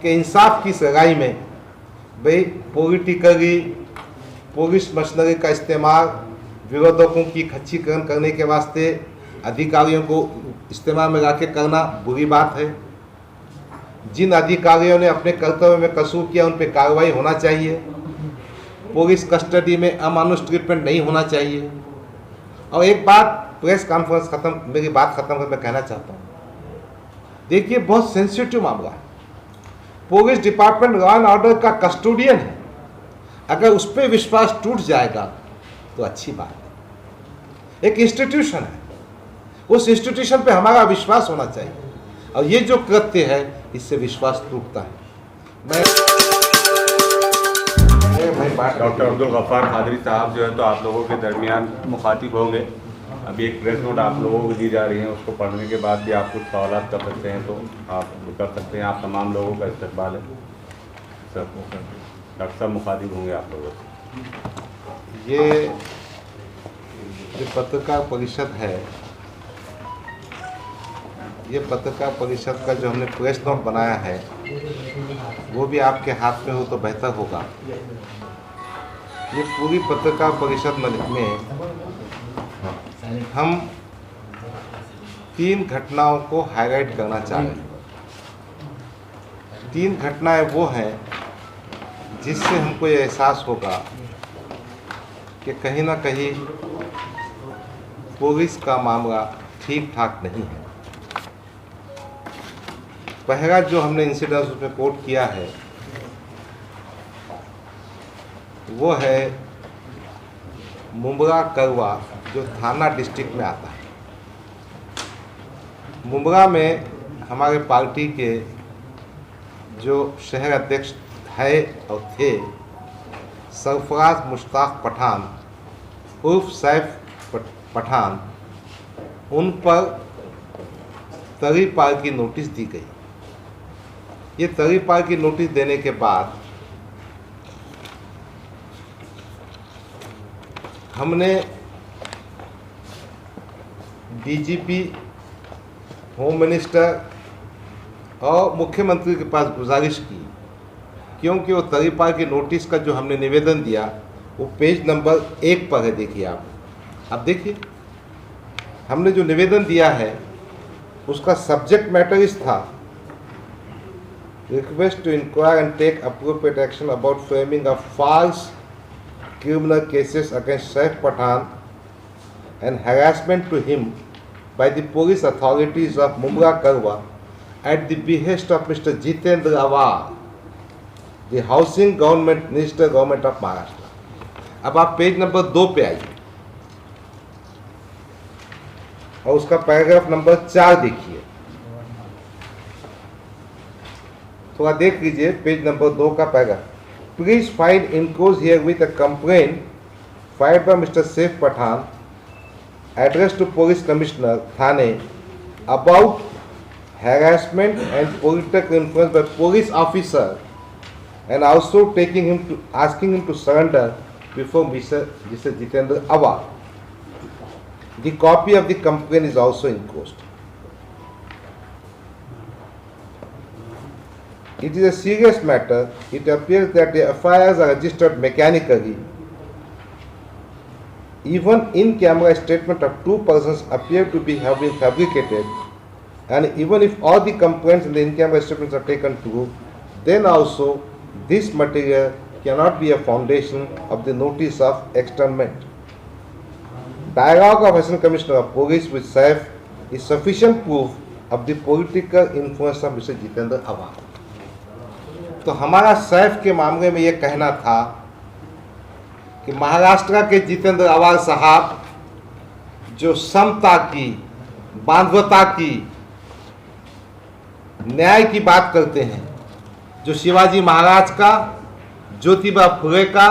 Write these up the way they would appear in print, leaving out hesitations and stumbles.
कि इंसाफ की सगाई में भाई पॉलिटिकली पुलिस मशीनरी का इस्तेमाल विरोधकों की खच्चीकरण करने के वास्ते अधिकारियों को इस्तेमाल में लाके करना बुरी बात है। जिन अधिकारियों ने अपने कर्तव्य में कसूर किया उन पर कार्रवाई होना चाहिए। पुलिस कस्टडी में अमानुष ट्रीटमेंट नहीं होना चाहिए। और एक बात प्रेस कॉन्फ्रेंस खत्म, मेरी बात खत्म कर मैं कहना चाहता हूँ, देखिए बहुत सेंसिटिव मामला है। Police department law and order का कस्टोडियन है, अगर उस पर विश्वास टूट जाएगा तो अच्छी बात है। एक इंस्टीट्यूशन है, उस इंस्टीट्यूशन पे हमारा विश्वास होना चाहिए, और ये जो कृत्य है इससे विश्वास टूटता है। डॉक्टर अब्दुल गफ्फार कादरी साहब जो है तो आप लोगों के दरमियान मुखातिब होंगे। अभी एक प्रेस नोट आप लोगों को दी जा रही है, उसको पढ़ने के बाद भी आप कुछ सवाल कर सकते हैं तो आप कर सकते हैं। आप तमाम लोगों का इस्तकबाल है सर। डॉक्टर साहब मुखातिब होंगे आप लोगों से। ये जो पत्रकार परिषद है, ये पत्रकार परिषद का जो हमने प्रेस नोट बनाया है वो भी आपके हाथ में हो तो बेहतर होगा। ये पूरी पत्रकार परिषद में हम 3 घटनाओं को हाईलाइट करना चाह रहे हैं। 3 घटनाएं वो हैं जिससे हमको ये एहसास होगा कि कहीं ना कहीं पुलिस का मामला ठीक ठाक नहीं है। पहला जो हमने इंसिडेंट उसमें कोट किया है वो है मुंब्रा करवा, जो थाना डिस्ट्रिक्ट में आता है। मुंब्रा में हमारे पार्टी के जो शहर अध्यक्ष है और थे सरफराज मुश्ताक पठान उर्फ सैफ पठान, उन पर तरीपार की नोटिस दी गई। ये तरीपार की नोटिस देने के बाद हमने डीजीपी, होम मिनिस्टर और मुख्यमंत्री के पास गुजारिश की, क्योंकि वो तरीपार की नोटिस का जो हमने निवेदन दिया वो पेज नंबर 1 पर है। देखिए आप देखिए हमने जो निवेदन दिया है उसका subject matter is that, request to inquire and take appropriate action about framing of false criminal cases against Saif Pathan and harassment to him by the police authorities of Mumbra Karwa at the behest of Mr. Jitendra Awar, the Housing Government Minister, Government of Maharashtra. अब आप page number 2 पे आइए और उसका paragraph number 4 देखिए। थोड़ा देख लीजिए पेज नंबर 2 का paragraph. Please find enclosed here with a complaint filed by Mr. Saif Pathan addressed to Police Commissioner Thane about harassment and political influence by police officer, and also asking him to surrender before Mr. Jitendra Awar. The copy of the complaint is also enclosed. It is a serious matter. It appears that the FIRs are registered mechanically. Even in-camera statement of 2 persons appear to have been fabricated, and even if all the complaints in the in-camera statements are taken true, then also this material cannot be a foundation of the notice of externment. Dialogue of Assistant Commissioner of Police with Saif is sufficient proof of the political influence of Mr. Jitendra Awar. तो हमारा सैफ के मामले में ये कहना था कि महाराष्ट्र के जितेंद्र अवार साहब जो समता की, बांधवता की, न्याय की बात करते हैं, जो शिवाजी महाराज का, ज्योतिबा फुले का,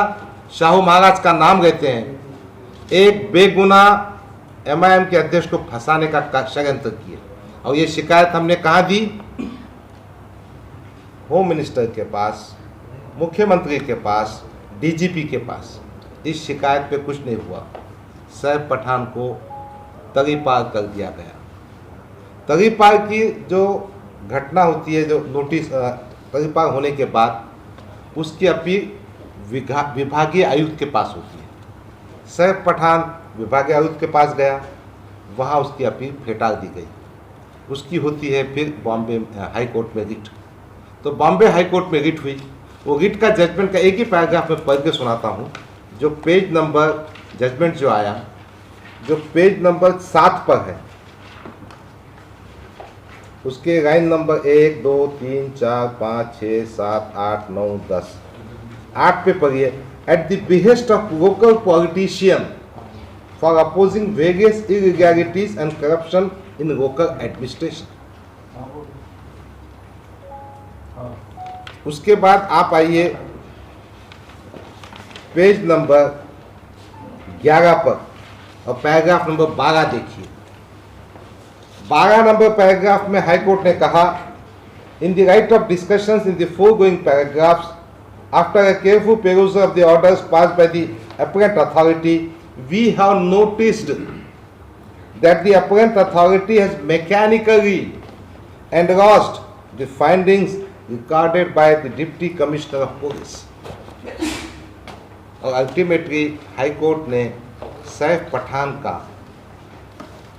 शाहू महाराज का नाम लेते हैं, एक बेगुनाह एमआईएम के अध्यक्ष को फंसाने का षड्यंत्र किया। और ये शिकायत हमने कहाँ दी? होम मिनिस्टर के पास, मुख्यमंत्री के पास, डीजीपी के पास। इस शिकायत पे कुछ नहीं हुआ। सैफ पठान को तरीपार कर दिया गया। तरीपार की जो घटना होती है, जो नोटिस तरीपार होने के बाद उसकी अपील विभागीय आयुक्त के पास होती है। सैफ पठान विभागीय आयुक्त के पास गया, वहाँ उसकी अपील फेटाल दी गई। उसकी होती है फिर बॉम्बे हाई कोर्ट में रिट। तो बॉम्बे हाई कोर्ट में रिट हुई। वो रिट का जजमेंट का एक ही पैराग्राफ में पढ़ के सुनाता हूँ। जो पेज नंबर जजमेंट जो आया, जो पेज नंबर 7 पर है, उसके लाइन नंबर 1, 2, 3, 4, 5, 6, 7, 8, 9, 10, 8 पे पढ़िए। At the behest of local politician for opposing various irregularities and corruption in local administration. उसके बाद आप आइए पेज नंबर 11 पर और पैराग्राफ नंबर 12 देखिए। 12 नंबर पैराग्राफ में हाई कोर्ट ने कहा, in the light of discussions in the foregoing paragraphs after a careful perusal of the orders passed by the apparent authority, we have noticed that the apparent authority has mechanically endorsed the findings recorded by the Deputy Commissioner of Police। और ultimately high court ने सैफ पठान का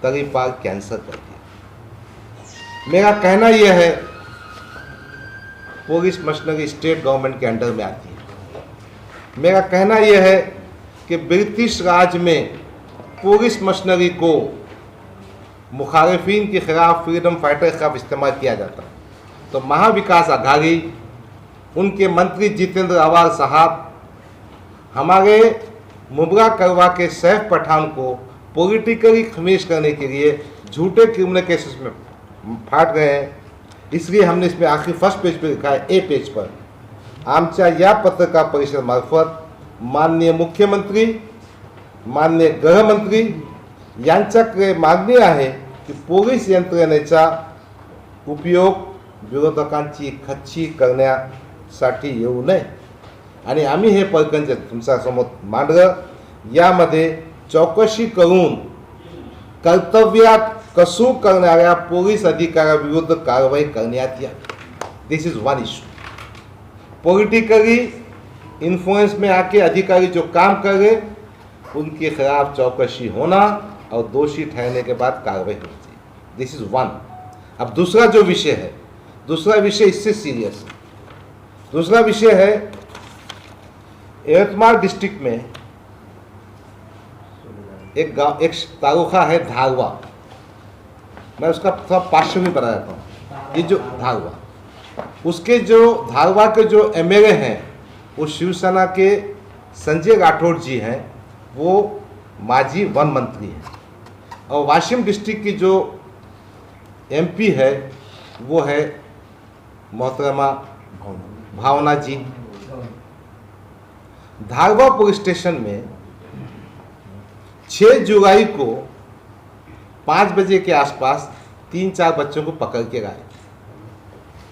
तरीपार cancel कर दिया। मेरा कहना यह है, police machinery state government के अंडर में आती है। मेरा कहना यह है कि ब्रिटिश राज में पुलिस मशीनरी को मुखालिफिन के खिलाफ, फ्रीडम फाइटर के खिलाफ इस्तेमाल किया जाता है। तो महाविकास आघाड़ी, उनके मंत्री जितेंद्र आवाल साहब हमारे मुबरा करवा के सैफ पठान को पॉलिटिकली खमीज करने के लिए झूठे क्रिमिनल केसेस में फाड़ रहे हैं। इसलिए हमने इसमें आखिर फर्स्ट पेज पे लिखा है, ए पेज पर, आमच्या या पत्रकार परिषद मार्फत माननीय मुख्यमंत्री, माननीय गृहमंत्री यांच्याकडे मागणी आहे की पोलीस यंत्रणेचा उपयोग विरोधकांची खच्ची करण्यासाठी येऊ नये आणि आम्ही हे प्रकरण तुमच्यासमोर मांडलं। यामध्ये चौकशी करून कर्तव्यात कसूर करणाऱ्या पोलीस अधिकाऱ्याविरुद्ध कारवाई करण्यात यावी। This is one issue. Politically influence में आके अधिकारी जो काम कर रहे उनके खिलाफ चौकसी होना और दोषी ठहरने के बाद कार्रवाई होनी चाहिए। This is one. अब दूसरा जो विषय है, दूसरा विषय इससे सीरियस है। दूसरा विषय है, यवतमाल डिस्ट्रिक्ट में एक गांव, एक तालुका है धारवा। मैं उसका थोड़ा पार्श्व भी बता देता हूँ। ये जो धारवा, उसके जो धारवा के जो एमएलए हैं वो शिवसेना के संजय राठौड़ जी हैं, वो माजी वन मंत्री हैं। और वाशिम डिस्ट्रिक्ट की जो एमपी है वो है मोहतरमा भावना जी। धारवा पुलिस स्टेशन में 6 जुलाई को 5 बजे के आसपास 3-4 बच्चों को पकड़ के लाए।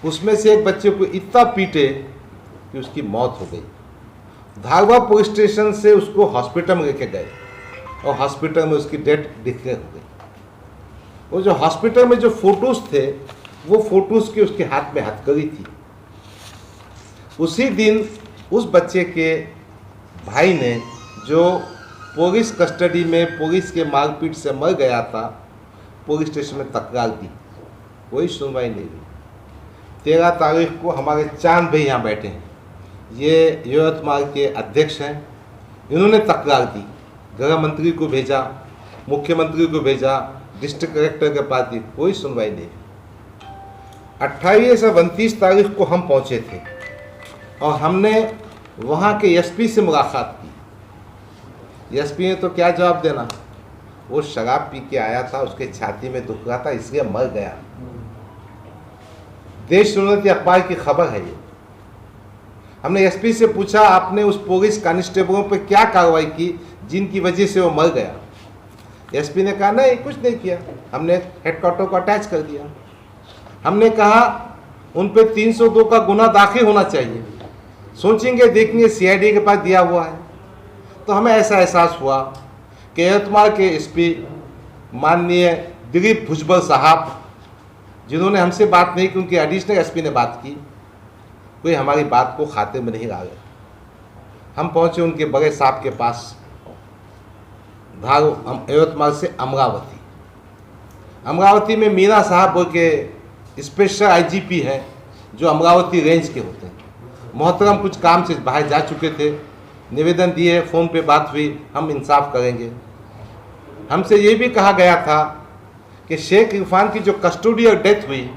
उसमें से एक बच्चे को इतना पीटे कि उसकी मौत हो गई। धारवा पुलिस स्टेशन से उसको हॉस्पिटल में लेके गए और हॉस्पिटल में उसकी डेथ डिक्लेयर हो गई। वो जो हॉस्पिटल में जो फोटोज थे, वो फोटोज की उसके हाथ में हथकड़ी थी। उसी दिन उस बच्चे के भाई ने, जो पुलिस कस्टडी में पुलिस के मारपीट से मर गया था, पुलिस स्टेशन में तकरार दी, कोई सुनवाई नहीं हुई। 13 तारीख को हमारे चांद भाई यहाँ बैठे हैं, ये यवतमाल के अध्यक्ष हैं, इन्होंने तकरार दी, गृह मंत्री को भेजा, मुख्यमंत्री को भेजा, डिस्ट्रिक्ट कलेक्टर के पास दी, कोई सुनवाई नहीं। 28 से 29 तारीख को हम पहुँचे थे और हमने वहाँ के एसपी से मुलाकात की। एसपी ने तो क्या जवाब देना, वो शराब पी के आया था, उसके छाती में दुख रहा था इसलिए मर गया। देश सुनती अखबार की खबर है ये। हमने एसपी से पूछा, आपने उस पुलिस कांस्टेबलों पे क्या कार्रवाई की जिनकी वजह से वो मर गया? एसपी ने कहा नहीं, कुछ नहीं किया, हमने हेडक्वार्टर को अटैच कर दिया। हमने कहा उन पे 302 का गुना दाखिल होना चाहिए, सोचेंगे देखेंगे सीआईडी के पास दिया हुआ है। तो हमें ऐसा एहसास हुआ कि यवतमाल के एसपी माननीय दिलीप भुजबल साहब, जिन्होंने हमसे बात नहीं की, उनके एडिशनल एसपी ने बात की, कोई हमारी बात को खाते में नहीं डाले। हम पहुंचे उनके बड़े साहब के पास, यवतमाल से अमरावती। अमरावती में मीना साहब बोल के स्पेशल आईजीपी हैं जो अमरावती रेंज के होते हैं। मोहतरम कुछ काम से बाहर जा चुके थे, निवेदन दिए, फ़ोन पे बात हुई, हम इंसाफ करेंगे। हमसे ये भी कहा गया था कि शेख इरफान की जो कस्टडी और डेथ हुई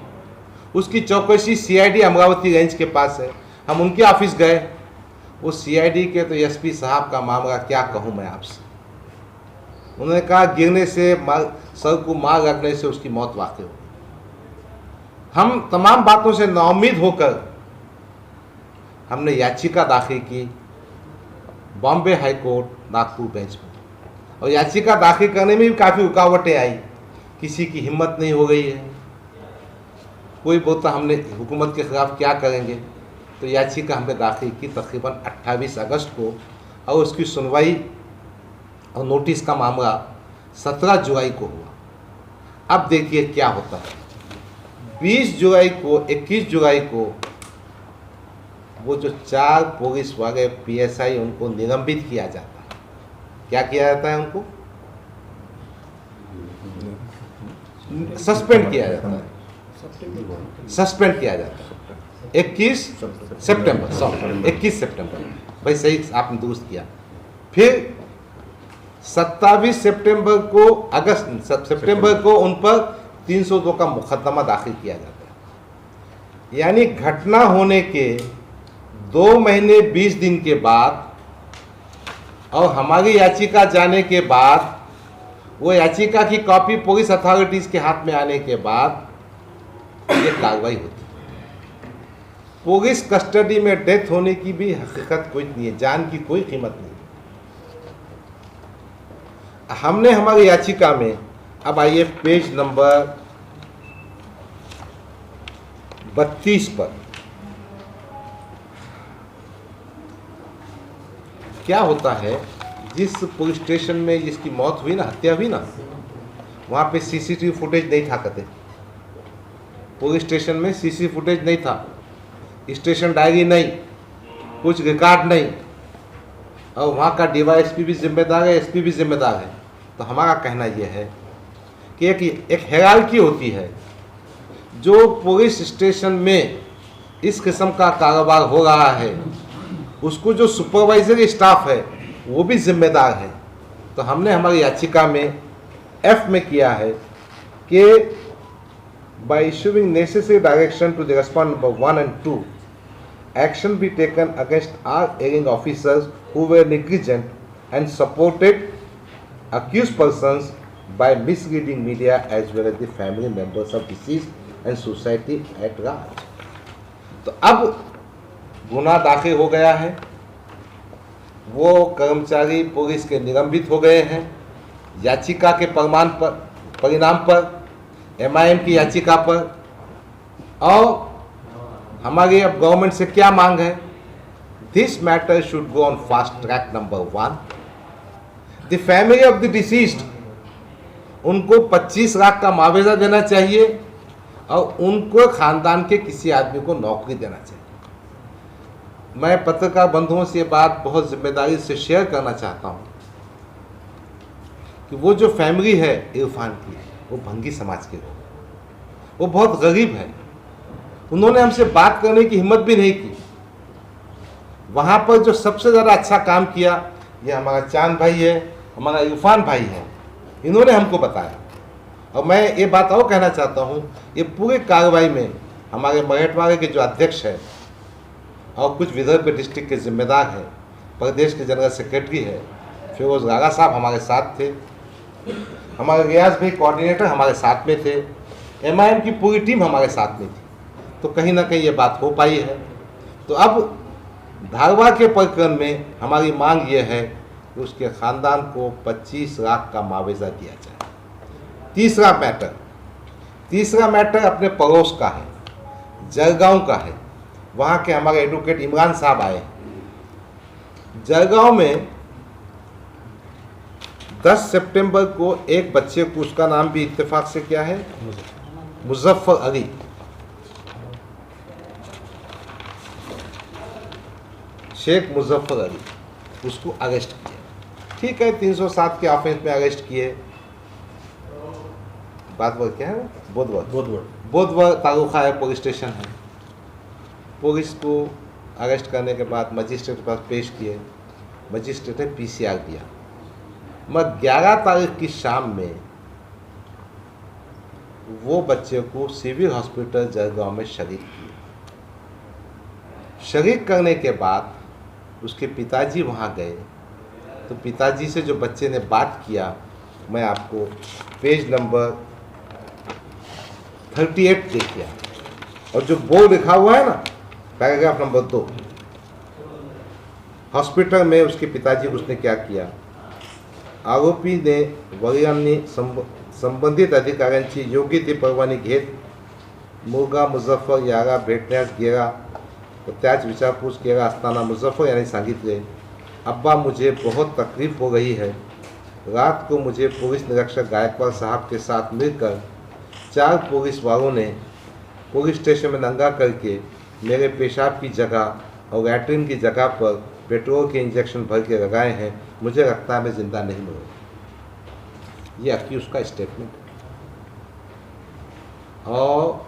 उसकी चौकसी सीआईडी अमरावती रेंज के पास है। हम उनके ऑफिस गए, उस सीआईडी के तो एसपी साहब का मामला क्या कहूँ मैं आपसे। उन्होंने कहा गिरने से सर को मार रखने से उसकी मौत वाक़ई हो गई। हम तमाम बातों से नाउम्मीद होकर हमने याचिका दाखिल की Bombay high court Nagpur bench में, और याचिका दाखिल करने में भी काफ़ी रुकावटें आई। किसी की हिम्मत नहीं हो गई है, कोई बोलता हमने हुकूमत के ख़िलाफ़ क्या करेंगे। तो याचिका हमने दाखिल की तकरीबन 28 अगस्त को, और उसकी सुनवाई और नोटिस का मामला 17 जुलाई को हुआ। अब देखिए क्या होता है। 20 जुलाई को 21 जुलाई को वो जो 4 पुलिस वाले पीएसआई उनको निलंबित किया जाता है। क्या किया जाता है? उनको सस्पेंड किया जाता है। सस्पेंड किया जाता है 21 सितंबर। भाई सही आपने दुरुस्त किया। फिर 27 सितंबर को उन पर 302 का मुकदमा दाखिल किया जाता है। यानी घटना होने के 2 महीने 20 दिन के बाद और हमारी याचिका जाने के बाद, वो याचिका की कॉपी पुलिस अथॉरिटीज़ के हाथ में आने के बाद ये कार्रवाई होती है। पुलिस कस्टडी में डेथ होने की भी हकीकत कोई नहीं है, जान की कोई कीमत नहीं। हमने हमारी याचिका में, अब आइए पेज नंबर 32 पर, क्या होता है, जिस पुलिस स्टेशन में जिसकी मौत हुई ना, हत्या हुई ना, वहाँ पे सीसीटीवी फुटेज नहीं था। कहते पुलिस स्टेशन में सीसीटीवी फुटेज नहीं था, स्टेशन डायरी नहीं, कुछ रिकॉर्ड नहीं, और वहाँ का डीवाईएसपी भी जिम्मेदार है, एसपी भी जिम्मेदार है। तो हमारा कहना यह है कि एक हायरार्की होती है। जो पुलिस स्टेशन में इस किस्म का कारोबार हो रहा है, उसको जो सुपरवाइजरी स्टाफ है वो भी जिम्मेदार है। तो हमने हमारी याचिका में एफ में किया है कि by issuing necessary direction to the respondent number 1 and 2, action be taken against all erring officers who were negligent and supported accused persons by misleading media as well as the family members of deceased and society at large. तो अब गुनाह दाखिल हो गया है, वो कर्मचारी police के निलंबित हो गए हैं। याचिका के परिणाम पर, MIM की याचिका पर, और हमारी अब गवर्नमेंट से क्या मांग है? This matter should go on fast track number 1। The family of the deceased, उनको 25 लाख का मुआवजा देना चाहिए और उनको खानदान के किसी आदमी को नौकरी देना चाहिए। मैं पत्रकार बंधुओं से ये बात बहुत जिम्मेदारी से शेयर करना चाहता हूँ कि वो जो फैमिली है इरफान की, वो भंगी समाज के लोग, वो बहुत गरीब है। उन्होंने हमसे बात करने की हिम्मत भी नहीं की। वहाँ पर जो सबसे ज़्यादा अच्छा काम किया, ये हमारा चांद भाई है, हमारा इरफान भाई है, इन्होंने हमको बताया। और मैं ये बात और कहना चाहता हूँ, ये पूरी कार्रवाई में हमारे मराठवाड़े के जो अध्यक्ष है और कुछ विदर्भ डिस्ट्रिक्ट के जिम्मेदार हैं, प्रदेश के जनरल सेक्रेटरी है फिरोज गागा साहब हमारे साथ थे, हमारे रियाज भाई कोऑर्डिनेटर हमारे साथ में थे, MIM की पूरी टीम हमारे साथ में थी। तो कहीं ना कहीं ये बात हो पाई है। तो अब धारवा के प्रकरण में हमारी मांग ये है कि उसके ख़ानदान को 25 लाख का मुआवजा दिया जाए। तीसरा मैटर अपने पड़ोस का है, जलगांव का है। वहाँ के हमारे एडवोकेट इमरान साहब आए। जलगांव में 10 सितंबर को एक बच्चे को, उसका नाम भी इत्तेफाक से क्या है, मुजफ्फर अली, शेख मुजफ्फर अली, उसको अरेस्ट किया। ठीक है, 307 के ऑफेंस में अरेस्ट किए। बात वो क्या है, बोधवर तालुका है, पुलिस स्टेशन है। पुलिस को अरेस्ट करने के बाद मजिस्ट्रेट के पास पेश किए। मजिस्ट्रेट ने PCR दिया। मगर 11 तारीख की शाम में वो बच्चे को सिविल हॉस्पिटल जलगांव में शरीक किए। शरीक करने के बाद उसके पिताजी वहाँ गए, तो पिताजी से जो बच्चे ने बात किया, मैं आपको पेज नंबर 38 देखिए, और जो बोर्ड लिखा हुआ है ना, पैराग्राफ नंबर 2, हॉस्पिटल में उसके पिताजी को उसने क्या किया। आरोपी ने वडिलांनी संबंधित अधिकाऱ्यांची योग्य ती परवानगी घेत मुलगा मुझफ्फर याला भेटण्यास गेला, व त्याच विचारपूस केला असताना मुझफ्फर यांनी सांगितले, अब्बा मुझे बहुत तकलीफ हो रही है। रात को मुझे पुलिस निरीक्षक गायकवाड़ साहब के साथ मिलकर 4 पुलिस वालों ने पुलिस स्टेशन में नंगा करके मेरे पेशाब की जगह और लैट्रिन की जगह पर पेट्रोल के इंजेक्शन भर के लगाए हैं। मुझे लगता है मैं जिंदा नहीं मरूंगा। ये अक्यूज का स्टेटमेंट है। और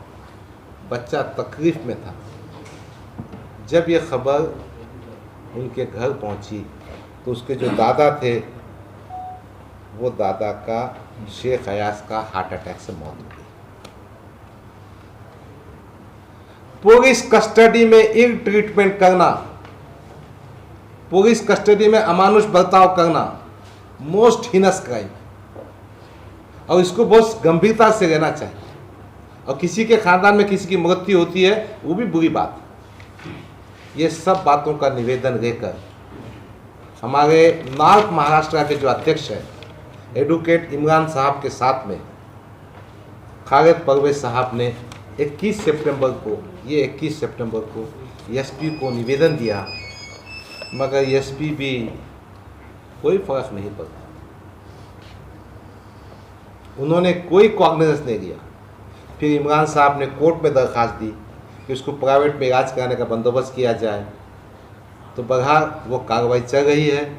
बच्चा तकलीफ में था। जब ये खबर उनके घर पहुंची तो उसके जो दादा थे, वो दादा का शेख अयाज का हार्ट अटैक से मौत हो गई। पुलिस कस्टडी में इल ट्रीटमेंट करना, पुलिस कस्टडी में अमानुष बर्ताव करना मोस्ट हीनस क्राइम, और इसको बहुत गंभीरता से लेना चाहिए। और किसी के खानदान में किसी की मृत्यु होती है, वो भी बुरी बात है। ये सब बातों का निवेदन लेकर हमारे नॉर्थ महाराष्ट्र के जो अध्यक्ष हैं एडवोकेट इमरान साहब के साथ में खालिद परवेज साहब ने 21 सितंबर को एसपी को निवेदन दिया, मगर एसपी भी कोई फर्क नहीं पड़ता। उन्होंने कोई कॉग्निजेंस नहीं लिया। फिर इमरान साहब ने कोर्ट में दरख्वास्त दी कि उसको प्राइवेट में इलाज कराने का बंदोबस्त किया जाए, तो बहरहाल वो कार्रवाई चल रही है।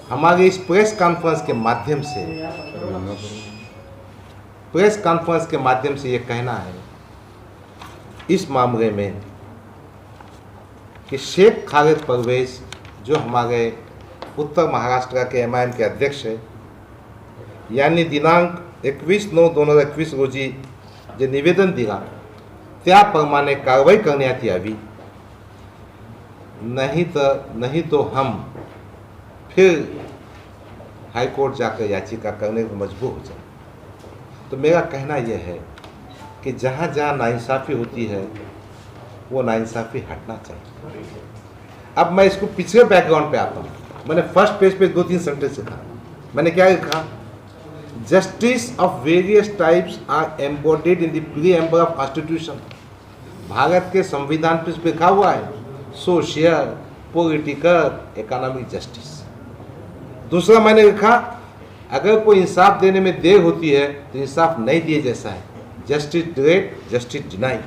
हमारी इस प्रेस कॉन्फ्रेंस के माध्यम से ये कहना है इस मामले में कि शेख खालिद परवेज जो हमारे उत्तर महाराष्ट्र के MIM के अध्यक्ष है, यांनी दिनांक 21/9/2021 रोजी जे निवेदन दिला त्याप्रमाणे कारवाई करण्यात यावी, नहीं तो हम फिर हाईकोर्ट जाकर याचिका करने को मजबूर हो जाए। तो मेरा कहना यह है कि जहाँ जहाँ नाइंसाफ़ी होती है वो नाइंसाफ़ी हटना चाहिए। अब मैं इसको पिछले बैकग्राउंड पे आता हूँ। मैंने फर्स्ट पेज पे 2-3 सेंटेंस लिखा। मैंने क्या लिखा? Justice of various types are embodied in the preamble of constitution. Bharat के संविधान पे लिखा हुआ है सोशल, पॉलिटिकल, इकोनॉमिक जस्टिस। दूसरा मैंने लिखा, अगर कोई इंसाफ देने में देर होती है तो इंसाफ नहीं दिए जैसा है। Justice delayed, justice denied.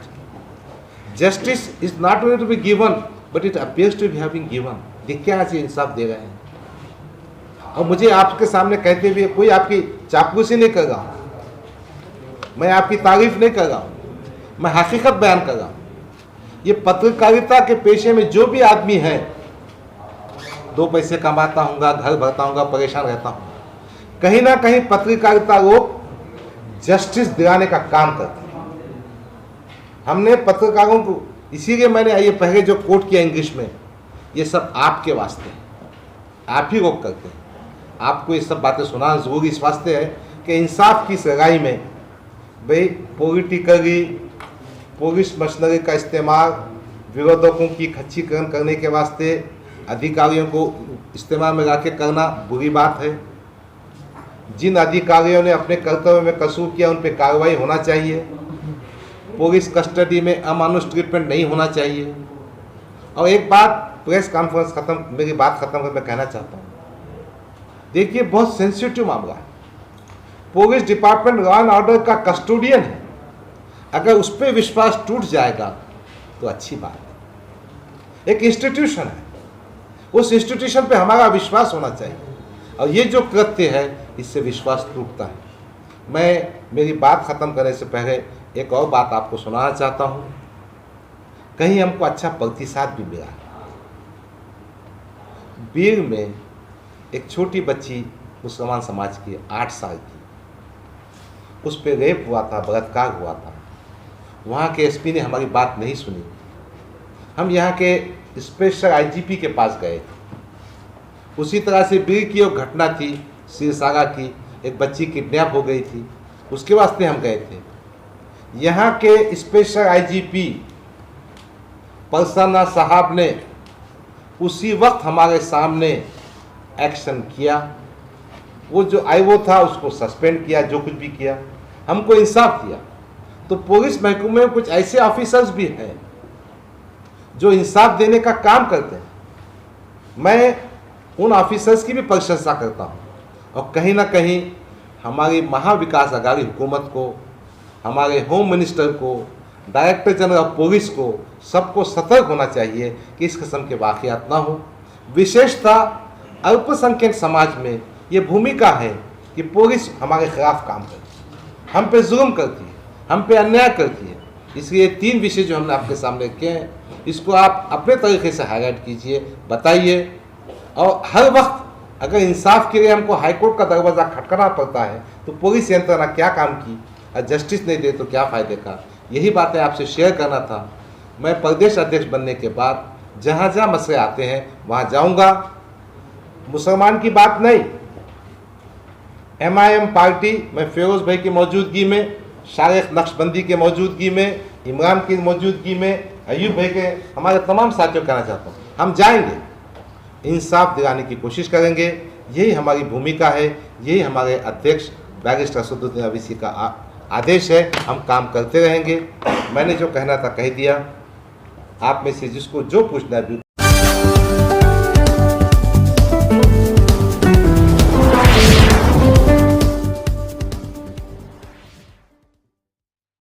Justice is not only to be given but it appears to be having given. देखिए आज ये इंसाफ दे रहे हैं। और मुझे आपके सामने कहते हुए कोई आपकी चापलूसी नहीं कर रहा हूँ, मैं आपकी तारीफ नहीं कर रहा हूँ, मैं हकीकत बयान कर रहा हूँ। ये पत्रकारिता के पेशे में जो भी आदमी है, 2 पैसे कमाता हूँगा, घर भरता हूँगा, परेशान रहता हूँ, कहीं ना कहीं पत्रकारिता लोग जस्टिस दिलाने का काम करते हैं। हमने पत्रकारों को, इसीलिए मैंने ये पहले जो कोट किया इंग्लिश में, ये सब आपके वास्ते है, आप ही लोग करते हैं। आपको ये सब बातें सुनाना जरूरी इस वास्ते है कि इंसाफ की सगाई में भाई पॉलिटिकली पुलिस मशीनरी का इस्तेमाल विरोधकों की खच्चीकरण करने के वास्ते अधिकारियों को इस्तेमाल में लाके करना बुरी बात है। जिन अधिकारियों ने अपने कर्तव्य में कसूर किया उन पर कार्रवाई होना चाहिए। पुलिस कस्टडी में अमानुष ट्रीटमेंट नहीं होना चाहिए। और एक बात, प्रेस कॉन्फ्रेंस खत्म, मेरी बात खत्म कर मैं कहना चाहता हूँ, देखिए बहुत सेंसिटिव मामला है। Police department law and order का कस्टोडियन है। अगर उस पर विश्वास टूट जाएगा तो अच्छी बात है। एक इंस्टीट्यूशन है, उस इंस्टीट्यूशन पे हमारा विश्वास होना चाहिए, और ये जो कृत्य है इससे विश्वास टूटता है। मैं मेरी बात ख़त्म करने से पहले एक और बात आपको सुनाना चाहता हूँ। कहीं हमको अच्छा प्रतिसाद भी मिला। बीर में एक छोटी बच्ची मुसलमान समाज की 8 साल की, उस पर रेप हुआ था, बलात्कार हुआ था। वहाँ के एसपी ने हमारी बात नहीं सुनी। हम यहाँ के स्पेशल आईजीपी के पास गए थे। उसी तरह से बीर की एक घटना थी सिरसागा की, एक बच्ची किडनैप हो गई थी, उसके वास्ते हम गए थे। यहाँ के स्पेशल आईजीपी परसाना साहब ने उसी वक्त हमारे सामने एक्शन किया। वो जो आईओ था उसको सस्पेंड किया, जो कुछ भी किया, हमको इंसाफ दिया। तो पुलिस महकमे में कुछ ऐसे ऑफिसर्स भी हैं जो इंसाफ देने का काम करते हैं। मैं उन ऑफिसर्स की भी प्रशंसा करता हूँ, और कहीं ना कहीं हमारी महाविकास अघाड़ी हुकूमत को, हमारे होम मिनिस्टर को, डायरेक्टर जनरल ऑफ पुलिस को, सबको सतर्क होना चाहिए कि इस किस्म के वाक़यात ना हो। विशेषतः अल्पसंख्यक समाज में ये भूमिका है कि पुलिस हमारे खिलाफ काम करती है, हम पे जुल्म करती है, हम पे अन्याय करती है। इसलिए 3 विषय जो हमने आपके सामने रखे हैं, इसको आप अपने तरीके से हाईलाइट कीजिए, बताइए। और हर वक्त अगर इंसाफ के लिए हमको हाईकोर्ट का दरवाज़ा खटखटाना पड़ता है तो पुलिस यंत्रणा क्या काम की, और जस्टिस नहीं दे तो क्या फ़ायदे का। यही बातें आपसे शेयर करना था। मैं प्रदेश अध्यक्ष बनने के बाद जहाँ जहाँ मसले आते हैं वहाँ जाऊँगा। मुसलमान की बात नहीं, MIM पार्टी में फिरोज भाई की मौजूदगी में, शारिक नक्शबंदी के मौजूदगी में, इमरान की मौजूदगी में, अयूब भाई के, हमारे तमाम साथियों कहना चाहता हूँ, हम जाएंगे, इंसाफ दिलाने की कोशिश करेंगे। यही हमारी भूमिका है, यही हमारे अध्यक्ष बैरिस्टर असदुद्दीन अवैसी का आदेश है। हम काम करते रहेंगे। मैंने जो कहना था कह दिया। आप में से जिसको जो पूछना है